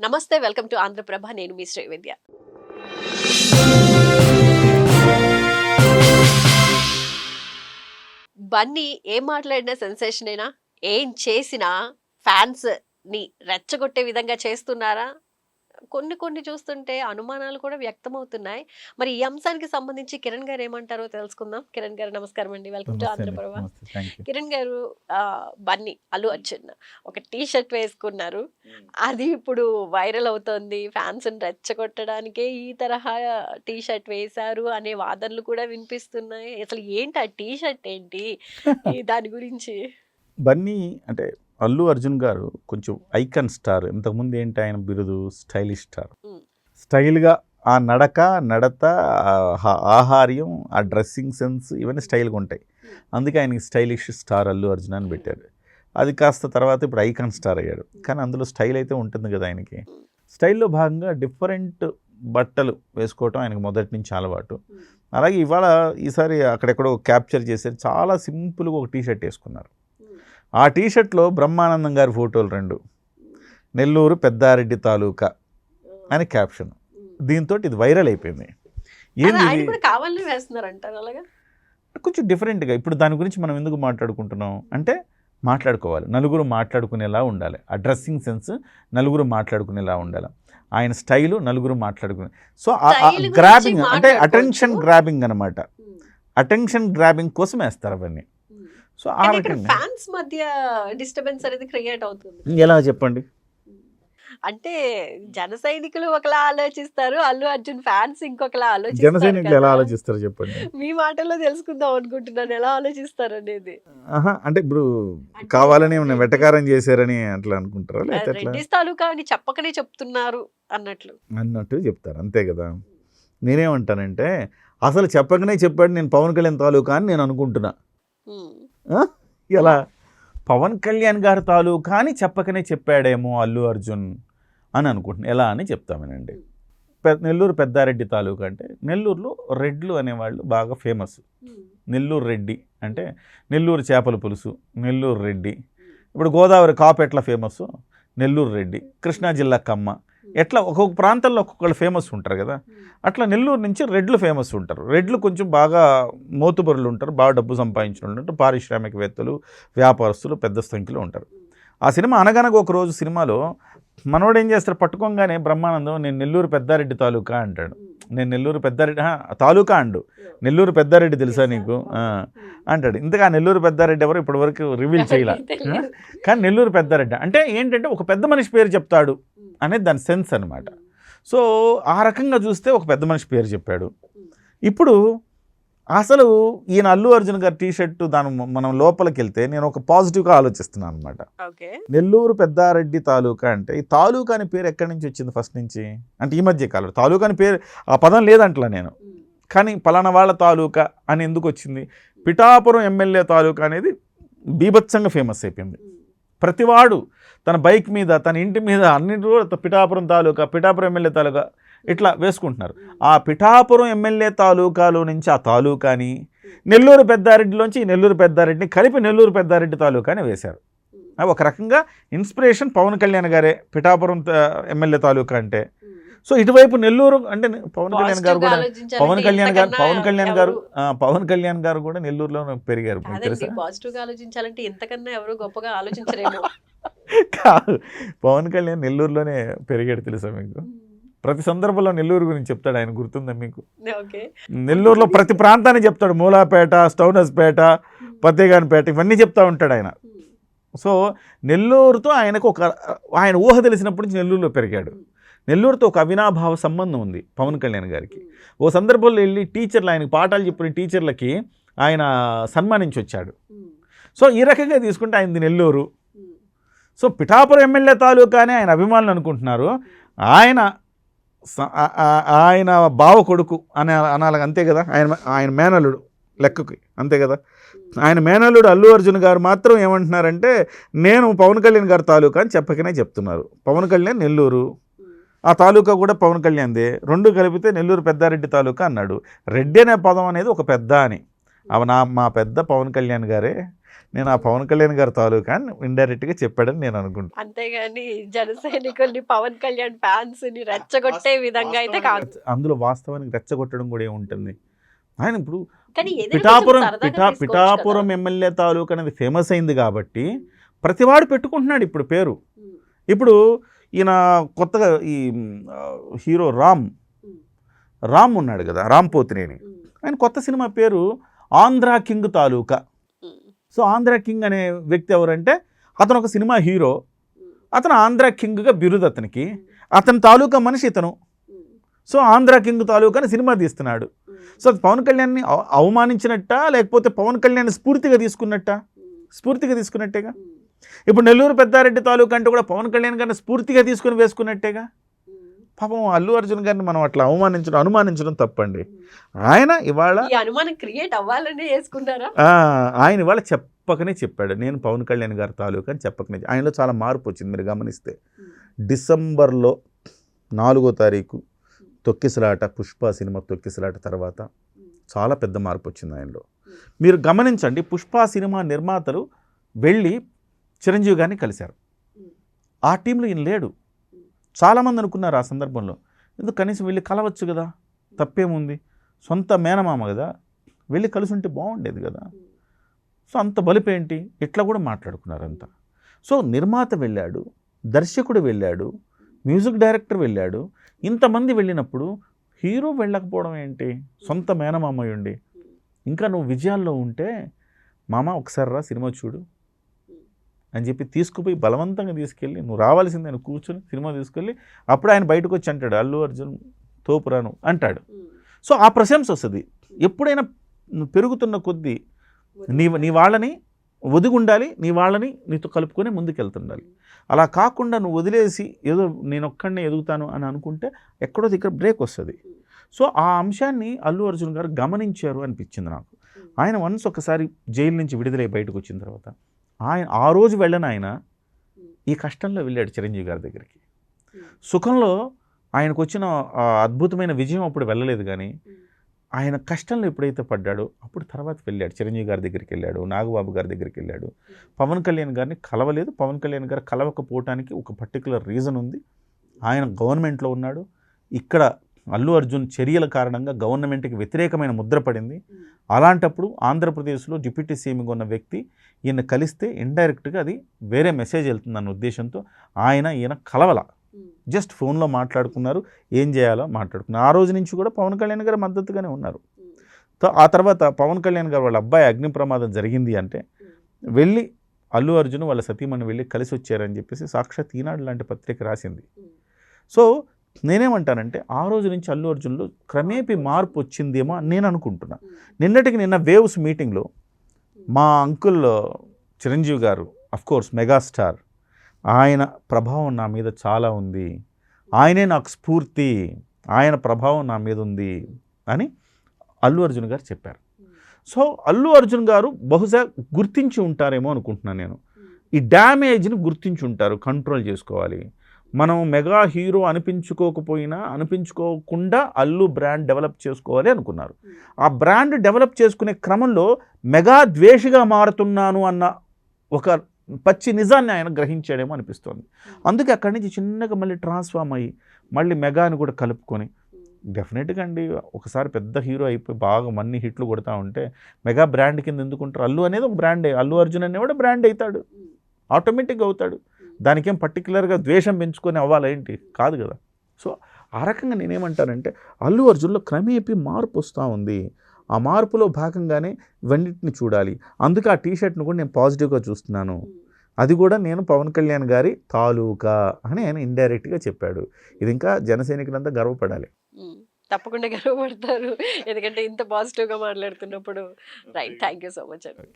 నమస్తే, welcome to Andhraprabha. నేను మీ శ్రీవిద్య. బన్నీ ఏం మాట్లాడినా సెన్సేషనేనా? ఏం చేసినా ఫ్యాన్స్ ని రెచ్చగొట్టే విధంగా చేస్తున్నారా? కొన్ని కొన్ని చూస్తుంటే అనుమానాలు కూడా వ్యక్తమవుతున్నాయి. మరి ఈ అంశానికి సంబంధించి కిరణ్ గారు ఏమంటారో తెలుసుకుందాం. కిరణ్ గారు నమస్కారం అండి. వెల్కమ్ టు నమస్తే అండి. ఆంధ్రప్రభ. నమస్తే. Thank you. కిరణ్ గారు, బన్నీ అల్లు అర్జున్ ఒక టీ షర్ట్ వేసుకున్నారు. అది ఇప్పుడు వైరల్ అవుతోంది. ఫ్యాన్స్ రెచ్చగొట్టడానికే ఈ తరహా టీ షర్ట్ వేశారు అనే వాదనలు కూడా వినిపిస్తున్నాయి. అసలు ఏంటి ఆ టీ షర్ట్ ఏంటి? దాని గురించి బన్నీ అంటే అల్లు అర్జున్ గారు కొంచెం ఐకాన్ స్టార్. ఇంతకుముందు ఏంటి ఆయన బిరుదు? Stylish star. స్టైల్గా ఆ నడక, నడత, ఆహార్యం, ఆ డ్రెస్సింగ్ సెన్స్ ఇవన్నీ స్టైల్గా ఉంటాయి. అందుకే ఆయనకి స్టైలిష్ స్టార్ అల్లు అర్జున్ అని పెట్టాడు. అది కాస్త తర్వాత ఇప్పుడు ఐకాన్ స్టార్ అయ్యాడు. కానీ అందులో స్టైల్ అయితే ఉంటుంది కదా ఆయనకి. స్టైల్లో భాగంగా డిఫరెంట్ బట్టలు వేసుకోవటం ఆయనకు మొదటి నుంచి అలవాటు. అలాగే ఇవాళ ఈసారి అక్కడెక్కడో క్యాప్చర్ చేశారు. చాలా సింపుల్గా ఒక టీ షర్ట్ వేసుకున్నారు. ఆ టీ షర్ట్లో బ్రహ్మానందం గారి ఫోటోలు 2, నెల్లూరు పెద్దారెడ్డి తాలూకా అని క్యాప్షన్. దీంతో ఇది వైరల్ అయిపోయింది. ఏంది కావాలని వేస్తున్నారంటారు అలాగా? కొంచెం డిఫరెంట్గా. ఇప్పుడు దాని గురించి మనం ఎందుకు మాట్లాడుకుంటున్నాం అంటే, మాట్లాడుకోవాలి, నలుగురు మాట్లాడుకునేలా ఉండాలి. ఆ డ్రెస్సింగ్ సెన్స్ నలుగురు మాట్లాడుకునేలా ఉండాలి. ఆయన స్టైలు నలుగురు మాట్లాడుకునే. సో గ్రాబింగ్ అంటే అటెన్షన్ గ్రాబింగ్ అనమాట. అటెన్షన్ గ్రాబింగ్ కోసం వేస్తారు అవన్నీ. సో ఆ రకంగా ఫ్యాన్స్ మధ్య డిస్టర్బెన్స్ అనేది క్రియేట్ అవుతుంది. ఎలా చెప్పండి? అంటే జన సైనికులు ఒకలా ఆలోచిస్తారు, అల్లు అర్జున్ ఫ్యాన్స్ ఇంకొకలా జన ఆలోచిస్తారు సైనికులు ఎలా కదా. ఆలోచిస్తారు చెప్పండి? మీ మాటల్లో తెలుసుకుందాం అనుకుంటున్నాను, ఎలా ఆలోచిస్తారు అనేది. అంటే ఇప్పుడు కావాలని ఏమైనా వెటకారం చేశారని అట్లా అనుకుంటారా, లేకపోతే అట్లా రెడ్డిస్ తాలూకా అని చెప్పకనే చెప్తున్నారు అన్నట్టు చెప్తారు, అంతే కదా. నేనేమంటానంటే, అసలు చెప్పకనే చెప్పాడు నేను పవన్ కళ్యాణ్ తాలూకా అని నేను అనుకుంటున్నా. ఎలా పవన్ కళ్యాణ్ గారి తాలూకా అని చెప్పకనే చెప్పాడేమో అల్లు అర్జున్ అని అనుకుంటున్నాను. ఎలా అని చెప్తామేనండి. నెల్లూరు పెద్దారెడ్డి తాలూకా అంటే, నెల్లూరులో రెడ్లు అనేవాళ్ళు బాగా ఫేమస్. నెల్లూరు రెడ్డి అంటే నెల్లూరు చేపల పులుసు, నెల్లూరు రెడ్డి. ఇప్పుడు గోదావరి కాపు ఎట్లా ఫేమస్, నెల్లూరు రెడ్డి. కృష్ణా జిల్లా కమ్మ, ఎట్లా ఒక్కొక్క ప్రాంతంలో ఒక్కొక్కళ్ళు ఫేమస్ ఉంటారు కదా. అట్లా నెల్లూరు నుంచి రెడ్లు ఫేమస్ ఉంటారు. రెడ్లు కొంచెం బాగా మోతుబరులు ఉంటారు, బాగా డబ్బు సంపాదించిన ఉంటారు, పారిశ్రామికవేత్తలు, వ్యాపారస్తులు పెద్ద సంఖ్యలో ఉంటారు. ఆ సినిమా అనగనగా ఒక రోజు సినిమాలో మనోడు ఏం చేస్తారు, పట్టుకోగానే బ్రహ్మానందం నేను నెల్లూరు పెద్దారెడ్డి తాలూకా అంటాడు. నేను నెల్లూరు పెద్దారెడ్డి తాలూకా అండు, నెల్లూరు పెద్దారెడ్డి తెలుసా నీకు అంటాడు. ఇంతగా నెల్లూరు పెద్దారెడ్డి ఎవరు ఇప్పటివరకు రివీల్ చేయలే. కానీ నెల్లూరు పెద్దారెడ్డి అంటే ఏంటంటే ఒక పెద్ద మనిషి పేరు చెప్తాడు అనేది దాని సెన్స్ అనమాట. సో ఆ రకంగా చూస్తే ఒక పెద్ద మనిషి పేరు చెప్పాడు. ఇప్పుడు అసలు ఈయన అల్లు అర్జున్ గారి టీ షర్ట్ మనం లోపలికి వెళ్తే నేను ఒక పాజిటివ్గా ఆలోచిస్తున్నాను అనమాట. నెల్లూరు పెద్దారెడ్డి తాలూకా అంటే, ఈ తాలూకా అని పేరు ఎక్కడి నుంచి వచ్చింది ఫస్ట్ నుంచి అంటే ఈ మధ్య కాలం తాలూకా అని పేరు ఆ పదం లేదంటలా నేను. కానీ పలానా వాళ్ళ తాలూకా అని ఎందుకు వచ్చింది? పిఠాపురం ఎమ్మెల్యే తాలూకా అనేది బీభత్సంగా ఫేమస్ అయిపోయింది. ప్రతివాడు తన బైక్ మీద, తన ఇంటి మీద అన్నింటి కూడా పిఠాపురం తాలూకా, పిఠాపురం ఎమ్మెల్యే తాలూకా ఇట్లా వేసుకుంటున్నారు. ఆ పిఠాపురం ఎమ్మెల్యే తాలూకాలో నుంచి ఆ తాలూకాని, నెల్లూరు పెద్దారెడ్డిలోంచి ఈ నెల్లూరు పెద్దారెడ్డిని కలిపి నెల్లూరు పెద్దారెడ్డి తాలూకాని వేశారు. ఒక రకంగా ఇన్స్పిరేషన్ పవన్ కళ్యాణ్ గారే పిఠాపురం ఎమ్మెల్యే తాలూకా అంటే. సో ఇటువైపు నెల్లూరు అంటే పవన్ కళ్యాణ్ గారు కూడా పవన్ కళ్యాణ్ గారు కూడా నెల్లూరులో పెరిగారు. పాజిటివ్గా ఆలోచించాలంటే ఇంతకన్నా ఎవరు గొప్పగా ఆలోచించరేమో. కాదు, పవన్ కళ్యాణ్ నెల్లూరులోనే పెరిగాడు తెలుసా మీకు? ప్రతి సందర్భంలో నెల్లూరు గురించి చెప్తాడు ఆయన, గుర్తుందా మీకు? నెల్లూరులో ప్రతి ప్రాంతాన్ని చెప్తాడు, మూలాపేట, స్టౌనస్పేట, పత్తేగానిపేట, ఇవన్నీ చెప్తా ఉంటాడు ఆయన. సో నెల్లూరుతో ఆయనకు ఆయన ఊహ తెలిసినప్పటి నుంచి నెల్లూరులో పెరిగాడు. నెల్లూరుతో ఒక అవినాభావ సంబంధం ఉంది పవన్ కళ్యాణ్ గారికి. ఓ సందర్భంలో వెళ్ళి టీచర్లు, ఆయనకు పాఠాలు చెప్పిన టీచర్లకి ఆయన సన్మానించి వచ్చాడు. సో ఈ రకంగా తీసుకుంటే ఆయనది నెల్లూరు. సో పిఠాపురం ఎమ్మెల్యే తాలూకానే ఆయన అభిమానులు అనుకుంటున్నారు. ఆయన బావ కొడుకు అనాలి, అంతే కదా. ఆయన మేనల్లుడు లెక్కకి, అంతే కదా. ఆయన మేనల్లుడు అల్లు అర్జున్ గారు మాత్రం ఏమంటున్నారంటే, నేను పవన్ కళ్యాణ్ గారి తాలూకా అని చెప్పకనే చెప్తున్నారు. పవన్ కళ్యాణ్ నెల్లూరు, ఆ తాలూకా కూడా పవన్ కళ్యాణ్దే, రెండు కలిపితే నెల్లూరు పెద్దారెడ్డి తాలూకా అన్నాడు. రెడ్డి అనే పదం అనేది ఒక పెద్ద అని, మా పెద్ద పవన్ కళ్యాణ్ గారే, నేను ఆ పవన్ కళ్యాణ్ గారి తాలూకా అని ఇండైరెక్ట్గా చెప్పాడని నేను అనుకుంటాను. అంతేగాని జన సైనికుల్ని పవన్ కళ్యాణ్ ఫ్యాన్స్ ని రెచ్చగొట్టే విధంగా అయితే కాదు. అందులో వాస్తవానికి రెచ్చగొట్టడం కూడా ఏముంటుంది? ఆయన ఇప్పుడు కానీ ఏదైనా కొంచెం సరదాగా తీసుకోవచ్చు పిఠాపురం కదా. ఎమ్మెల్యే తాలూకా అనేది ఫేమస్ అయింది కాబట్టి ప్రతివాడు పెట్టుకుంటున్నాడు ఇప్పుడు పేరు. ఉమ్, ఇప్పుడు ఈయన కొత్తగా ఈ హీరో రామ్ ఉన్నాడు కదా, రామ్ పోతినేని. ఉమ్, ఆయన కొత్త సినిమా పేరు ఆంధ్రా కింగ్ తాలూకా. ఉమ్, సో ఆంధ్రా కింగ్ అనే వ్యక్తి ఎవరంటే అతను ఒక సినిమా హీరో, ఉమ్, అతను ఆంధ్రా కింగ్గా బిరుదు అతనికి, అతని తాలూకా మనిషి ఇతను. ఉమ్, సో ఆంధ్రా కింగ్ తాలూకా అని సినిమా తీస్తున్నాడు. ఉమ్, సో అది పవన్ కళ్యాణ్ని అవమానించినట్టా లేకపోతే పవన్ కళ్యాణ్ స్ఫూర్తిగా తీసుకున్నట్టా? ఉమ్, స్ఫూర్తిగా తీసుకున్నట్టేగా. ఉమ్, ఇప్పుడు నెల్లూరు పెద్దారెడ్డి తాలూకా అంటే కూడా పవన్ కళ్యాణ్ గారిని స్ఫూర్తిగా తీసుకుని వేసుకున్నట్టేగా. ఉమ్, పాపం అల్లు అర్జున్ గారిని మనం అట్లా అనుమానించడం తప్పండి. ఉమ్. ఆయన ఇవాళ ఈ అనుమానం క్రియేట్ అవ్వాలని వేసుకుంటారా? ఆయన ఇవాళ చెప్పకనే చెప్పాడు, నేను పవన్ కళ్యాణ్ గారి తాలూకా అని చెప్పకనే. ఆయనలో చాలా మార్పు వచ్చింది మీరు గమనిస్తే. డిసెంబర్లో 4వ తారీఖు తొక్కిసలాట, పుష్ప సినిమా తొక్కిసలాట తర్వాత చాలా పెద్ద మార్పు వచ్చింది ఆయనలో. మీరు గమనించండి, పుష్ప సినిమా నిర్మాతలు వెళ్ళి చిరంజీవి గారిని కలిశారు. ఆ టీంలో ఈయన లేడు. చాలామంది అనుకున్నారు ఆ సందర్భంలో, ఎందుకు కనీసం వెళ్ళి కలవచ్చు కదా, తప్పేముంది, సొంత మేనమామ కదా, వెళ్ళి కలిసి ఉంటే బాగుండేది కదా. సో అంత బలిపేంటి, ఇట్లా కూడా మాట్లాడుకున్నారు అంతా. సో నిర్మాత వెళ్ళాడు, దర్శకుడు వెళ్ళాడు, మ్యూజిక్ డైరెక్టర్ వెళ్ళాడు, ఇంతమంది వెళ్ళినప్పుడు హీరో వెళ్ళకపోవడం ఏంటి? సొంత మేనమామ ఉండి ఇంకా నువ్వు విజయాల్లో ఉంటే మామ ఒకసారి రా సినిమా చూడు అని చెప్పి తీసుకుపోయి బలవంతంగా తీసుకెళ్ళి, నువ్వు రావాల్సిందే, నువ్వు కూర్చొని సినిమా తీసుకెళ్ళి అప్పుడు ఆయన బయటకు వచ్చి అంటాడు, అల్లు అర్జున్ తోపురాను అంటాడు. సో ఆ ప్రశంస వస్తుంది. ఎప్పుడైనా పెరుగుతున్న కొద్దీ నీ వాళ్ళని ఒదిగుండాలి, నీ వాళ్ళని నీతో కలుపుకొని ముందుకెళ్తుండాలి. అలా కాకుండా నువ్వు వదిలేసి ఏదో నేను ఒక్కడనే ఎదుగుతాను అని అనుకుంటే ఎక్కడో దగ్గర బ్రేక్ వస్తుంది. సో ఆ అంశాన్ని అల్లు అర్జున్ గారు గమనించారు అనిపించింది నాకు. ఆయన వన్స్ ఒకసారి జైలు నుంచి విడుదలై బయటకు వచ్చిన తర్వాత ఆయన ఆ రోజు వెళ్ళని ఆయన ఈ కష్టంలో వెళ్ళాడు చిరంజీవి గారి దగ్గరికి. సుఖంలో ఆయనకు వచ్చిన అద్భుతమైన విజయం అప్పుడు వెళ్ళలేదు, కానీ ఆయన కష్టంలో ఎప్పుడైతే పడ్డాడో అప్పుడు తర్వాత వెళ్ళాడు, చిరంజీవి గారి దగ్గరికి వెళ్ళాడు, నాగబాబు గారి దగ్గరికి వెళ్ళాడు. పవన్ కళ్యాణ్ గారిని కలవలేదు. పవన్ కళ్యాణ్ గారు కలవకపోవటానికి ఒక పర్టికులర్ రీజన్ ఉంది. ఆయన గవర్నమెంట్లో ఉన్నాడు. ఇక్కడ అల్లు అర్జున్ చర్యల కారణంగా గవర్నమెంట్కి వ్యతిరేకమైన ముద్ర పడింది. అలాంటప్పుడు ఆంధ్రప్రదేశ్లో డిప్యూటీ సీఎంగా ఉన్న వ్యక్తి ఈయన కలిస్తే ఇండైరెక్ట్గా అది వేరే మెసేజ్ వెళ్తుందన్న ఉద్దేశంతో ఈయన కలవల, జస్ట్ ఫోన్లో మాట్లాడుకున్నారు, ఏం చేయాలో మాట్లాడుకున్నారు. ఆ రోజు నుంచి కూడా పవన్ కళ్యాణ్ గారు మద్దతుగానే ఉన్నారు. ఆ తర్వాత పవన్ కళ్యాణ్ గారు వాళ్ళ అబ్బాయి అగ్ని ప్రమాదం జరిగింది అంటే వెళ్ళి అల్లు అర్జున్ వాళ్ళ సతీమణి వెళ్ళి కలిసి వచ్చారని చెప్పేసి సాక్షాత్ ఈనాడు లాంటి పత్రిక రాసింది. సో నేనేమంటానంటే ఆ రోజు నుంచి అల్లు అర్జున్లో క్రమేపీ మార్పు వచ్చిందేమో నేను అనుకుంటున్నా. నిన్న వేవ్స్ మీటింగ్లో మా అంకుల్ చిరంజీవి గారు, అఫ్కోర్స్ మెగాస్టార్, ఆయన ప్రభావం నా మీద చాలా ఉంది, ఆయనే నాకు స్ఫూర్తి, ఆయన ప్రభావం నా మీద ఉంది అని అల్లు అర్జున్ గారు చెప్పారు. సో అల్లు అర్జున్ గారు బహుశా గుర్తించి ఉంటారేమో అనుకుంటున్నాను నేను. ఈ డ్యామేజ్ని గుర్తించి ఉంటారు, కంట్రోల్ చేసుకోవాలి. మనం మెగా హీరో అనిపించుకోకుండా అల్లు బ్రాండ్ డెవలప్ చేసుకోవాలి అనుకున్నారు. ఆ బ్రాండ్ డెవలప్ చేసుకునే క్రమంలో మెగా ద్వేషిగా మారుతున్నాను అన్న ఒక పచ్చి నిజాన్ని ఆయన గ్రహించాడేమో అనిపిస్తోంది. అందుకే అక్కడి నుంచి చిన్నగా మళ్ళీ ట్రాన్స్ఫార్మ్ అయ్యి మళ్ళీ మెగాని కూడా కలుపుకొని, డెఫినెట్గా అండి ఒకసారి పెద్ద హీరో అయిపోయి బాగా మన్ని హిట్లు కొడతా ఉంటే మెగా బ్రాండ్ కింద ఎందుకుంటారు? అల్లు అనేది ఒక బ్రాండే, అల్లు అర్జున్ అనేవాడు బ్రాండ్ అవుతాడు, ఆటోమేటిక్గా అవుతాడు. దానికేం పర్టికులర్గా ద్వేషం పెంచుకొని అవ్వాలేంటి? కాదు కదా. సో ఆ రకంగా నేనేమంటానంటే అల్లు అర్జున్లో క్రమేపీ మార్పు వస్తూ ఉంది. ఆ మార్పులో భాగంగానే ఇవన్నిటిని చూడాలి. అందుకే ఆ టీషర్ట్ను కూడా నేను పాజిటివ్గా చూస్తున్నాను. అది కూడా నేను పవన్ కళ్యాణ్ గారి తాలూకా అని ఆయన ఇండైరెక్ట్గా చెప్పాడు. ఇది ఇంకా జనసైనికులంతా గర్వపడాలి. తప్పకుండా గర్వపడతారు, ఎందుకంటే ఇంత పాజిటివ్గా మాట్లాడుతున్నప్పుడు. Right, thank you so much అండి.